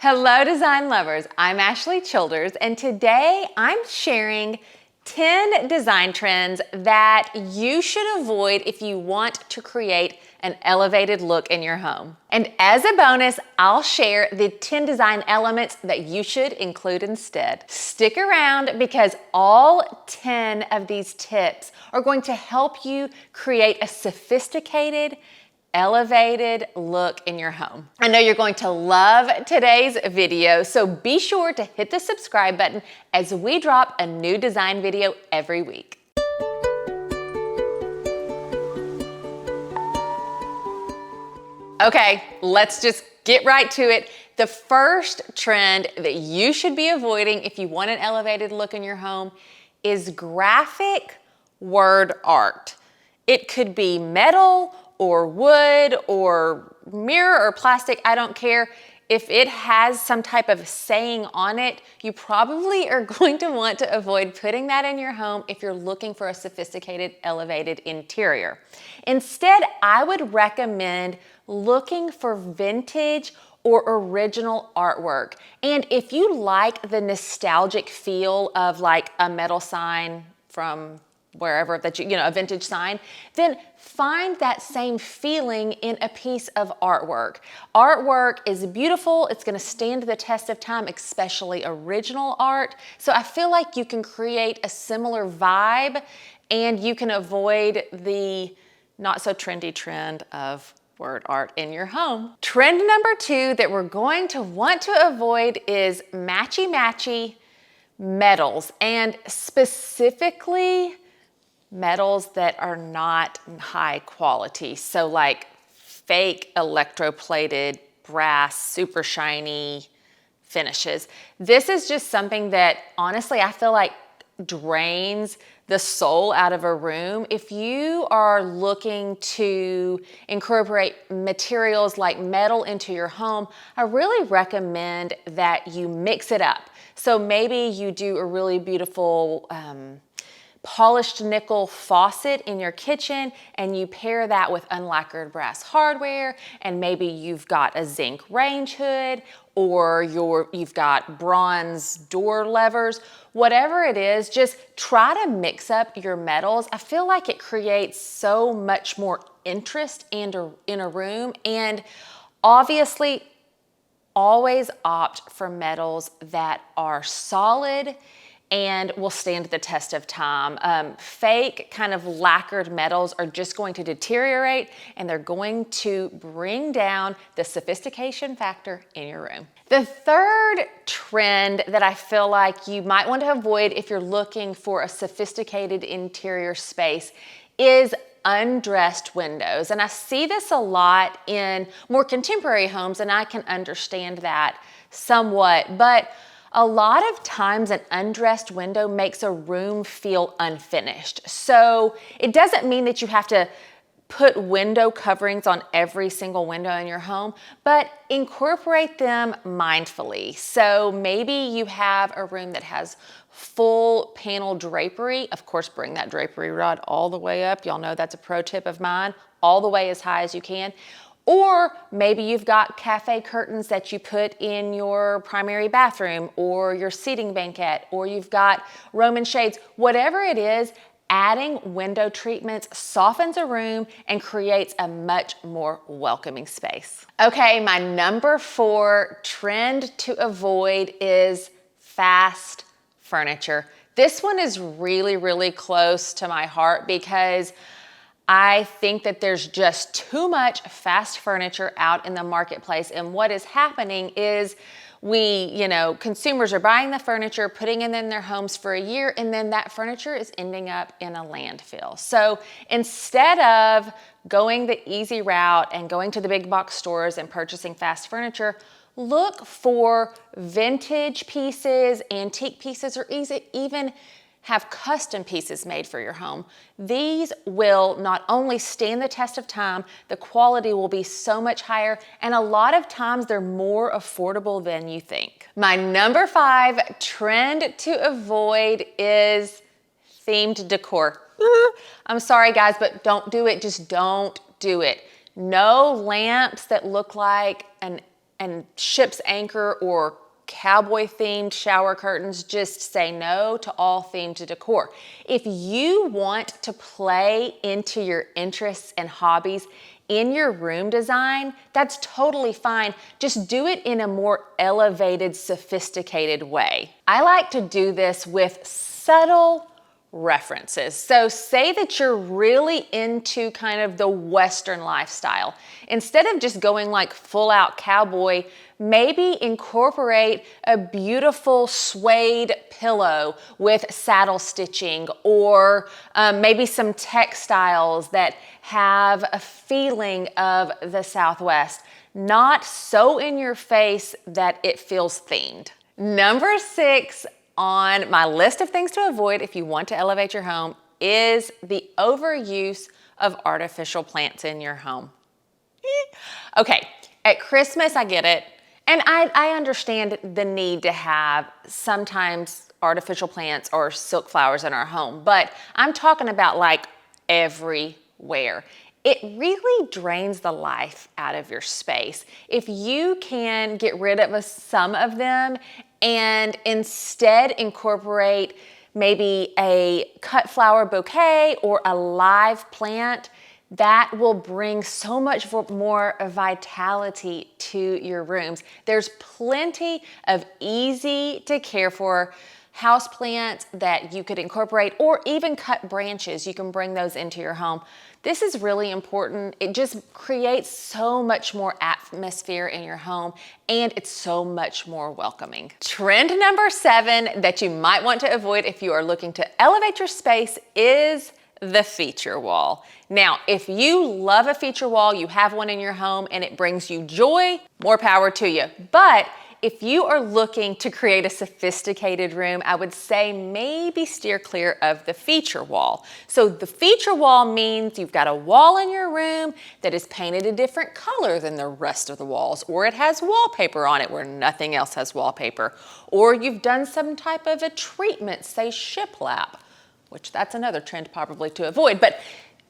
Hello design lovers, I'm Ashley Childers and today I'm sharing 10 design trends that you should avoid if you want to create an elevated look in your home. And as a bonus, I'll share the 10 design elements that you should include instead. Stick around because all 10 of these tips are going to help you create a sophisticated, elevated look in your home. I know you're going to love today's video, so be sure to hit the subscribe button as we drop a new design video every week. Okay, let's just get right to it. The first trend that you should be avoiding if you want an elevated look in your home is graphic word art. It could be metal or wood or mirror or plastic, I don't care. If it has some type of saying on it, you probably are going to want to avoid putting that in your home if you're looking for a sophisticated, elevated interior. Instead, I would recommend looking for vintage or original artwork. And if you like the nostalgic feel of like a metal sign from wherever that a vintage sign, then find that same feeling in a piece of artwork. Artwork is beautiful. It's gonna stand the test of time, especially original art. So I feel like you can create a similar vibe and you can avoid the not so trendy trend of word art in your home. Trend number 2 that we're going to want to avoid is matchy-matchy metals, and specifically metals that are not high quality. So like fake electroplated brass, super shiny finishes. This is just something that honestly I feel like drains the soul out of a room. If you are looking to incorporate materials like metal into your home, I really recommend that you mix it up. So maybe you do a really beautiful polished nickel faucet in your kitchen and you pair that with unlacquered brass hardware, and maybe you've got a zinc range hood or you've got bronze door levers. Whatever it is, just try to mix up your metals. I feel like it creates so much more interest in a room, and obviously always opt for metals that are solid and will stand the test of time. Fake kind of lacquered metals are just going to deteriorate and they're going to bring down the sophistication factor in your room. The third trend that I feel like you might want to avoid if you're looking for a sophisticated interior space is undressed windows. And I see this a lot in more contemporary homes, and I can understand that somewhat, but a lot of times an undressed window makes a room feel unfinished. So it doesn't mean that you have to put window coverings on every single window in your home, but incorporate them mindfully. So maybe you have a room that has full panel drapery. Of course, bring that drapery rod all the way up. Y'all know that's a pro tip of mine, all the way as high as you can. Or maybe you've got cafe curtains that you put in your primary bathroom or your seating banquette, or you've got Roman shades. Whatever it is, adding window treatments softens a room and creates a much more welcoming space. Okay, my number 4 trend to avoid is fast furniture. This one is really, really close to my heart because I think that there's just too much fast furniture out in the marketplace, and what is happening is consumers are buying the furniture, putting it in their homes for a year, and then that furniture is ending up in a landfill. So instead of going the easy route and going to the big box stores and purchasing fast furniture, look for vintage pieces, antique pieces, or even have custom pieces made for your home. These will not only stand the test of time, the quality will be so much higher, and a lot of times they're more affordable than you think. My number 5 trend to avoid is themed decor. I'm sorry guys, but don't do it. Just don't do it. No lamps that look like an and ship's anchor or cowboy themed shower curtains. Just say no to all themed decor. If you want to play into your interests and hobbies in your room design, that's totally fine. Just do it in a more elevated, sophisticated way. I like to do this with subtle references. So say that you're really into kind of the Western lifestyle. Instead of just going like full out cowboy, maybe incorporate a beautiful suede pillow with saddle stitching, or maybe some textiles that have a feeling of the Southwest. Not so in your face that it feels themed. Number 6 on my list of things to avoid if you want to elevate your home is the overuse of artificial plants in your home. Okay, at Christmas, I get it. And I understand the need to have sometimes artificial plants or silk flowers in our home, but I'm talking about like everywhere. It really drains the life out of your space. If you can get rid of some of them and instead incorporate maybe a cut flower bouquet or a live plant, that will bring so much more vitality to your rooms. There's plenty of easy to care for houseplants that you could incorporate, or even cut branches. You can bring those into your home. This is really important. It just creates so much more atmosphere in your home, and it's so much more welcoming. Trend number 7 that you might want to avoid if you are looking to elevate your space is the feature wall. Now, if you love a feature wall, you have one in your home and it brings you joy, more power to you. But if you are looking to create a sophisticated room, I would say maybe steer clear of the feature wall. So the feature wall means you've got a wall in your room that is painted a different color than the rest of the walls, or it has wallpaper on it where nothing else has wallpaper, or you've done some type of a treatment, say shiplap, which that's another trend probably to avoid. But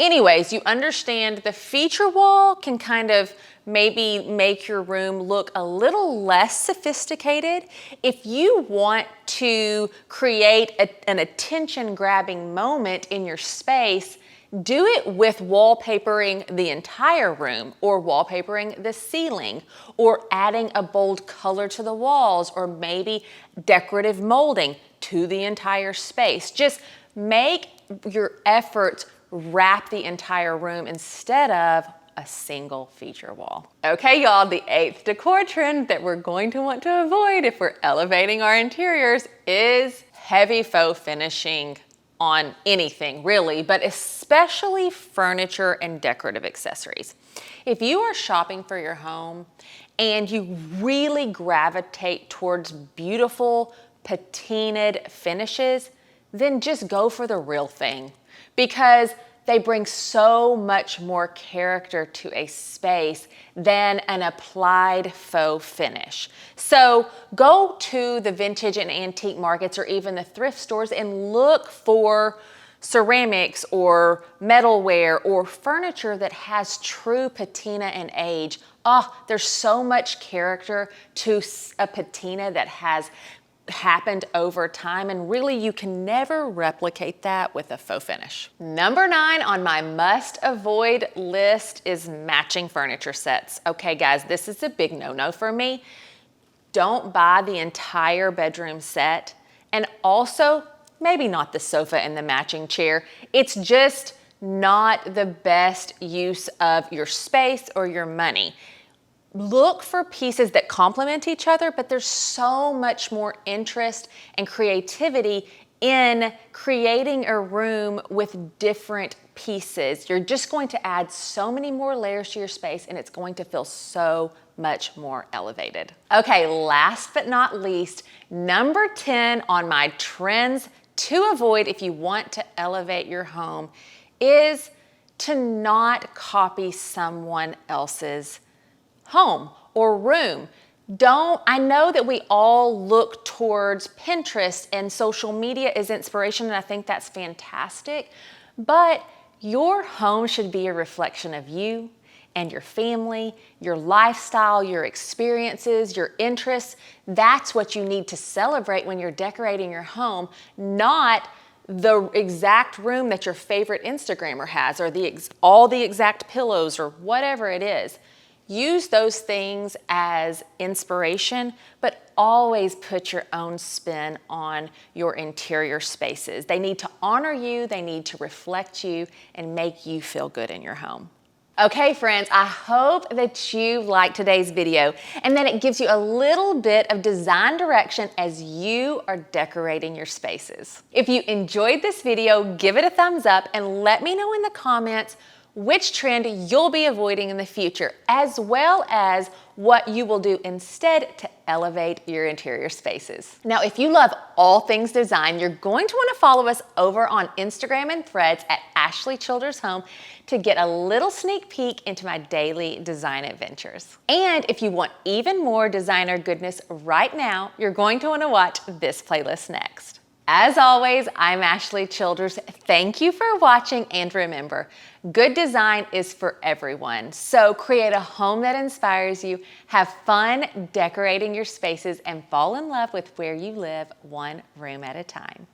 anyways, you understand the feature wall can kind of maybe make your room look a little less sophisticated. If you want to create an attention-grabbing moment in your space, do it with wallpapering the entire room, or wallpapering the ceiling, or adding a bold color to the walls, or maybe decorative molding to the entire space. Just make your efforts wrap the entire room instead of a single feature wall. Okay, y'all, the 8th decor trend that we're going to want to avoid if we're elevating our interiors is heavy faux finishing on anything, really, but especially furniture and decorative accessories. If you are shopping for your home and you really gravitate towards beautiful patinaed finishes, then just go for the real thing, because they bring so much more character to a space than an applied faux finish. So go to the vintage and antique markets or even the thrift stores and look for ceramics or metalware or furniture that has true patina and age. Oh, there's so much character to a patina that has happened over time, and really you can never replicate that with a faux finish. Number 9 on my must avoid list is matching furniture sets. Okay guys, this is a big no-no for me. Don't buy the entire bedroom set, and also maybe not the sofa and the matching chair. It's just not the best use of your space or your money. Look for pieces that complement each other, but there's so much more interest and creativity in creating a room with different pieces. You're just going to add so many more layers to your space, and it's going to feel so much more elevated. Okay, last but not least, number 10 on my trends to avoid if you want to elevate your home is to not copy someone else's home or room. I know that we all look towards Pinterest and social media as inspiration, and I think that's fantastic, but your home should be a reflection of you, and your family, your lifestyle, your experiences, your interests. That's what you need to celebrate when you're decorating your home, not the exact room that your favorite Instagrammer has, or all the exact pillows, or whatever it is. Use those things as inspiration, but always put your own spin on your interior spaces. They need to honor you, they need to reflect you, and make you feel good in your home. Okay, friends, I hope that you liked today's video and that it gives you a little bit of design direction as you are decorating your spaces. If you enjoyed this video, give it a thumbs up and let me know in the comments which trend you'll be avoiding in the future, as well as what you will do instead to elevate your interior spaces. Now, if you love all things design, you're going to want to follow us over on Instagram and Threads at Ashley Childers Home to get a little sneak peek into my daily design adventures. And if you want even more designer goodness right now, you're going to want to watch this playlist next. As always, I'm Ashley Childers. Thank you for watching, and remember, good design is for everyone. So create a home that inspires you, have fun decorating your spaces, and fall in love with where you live one room at a time.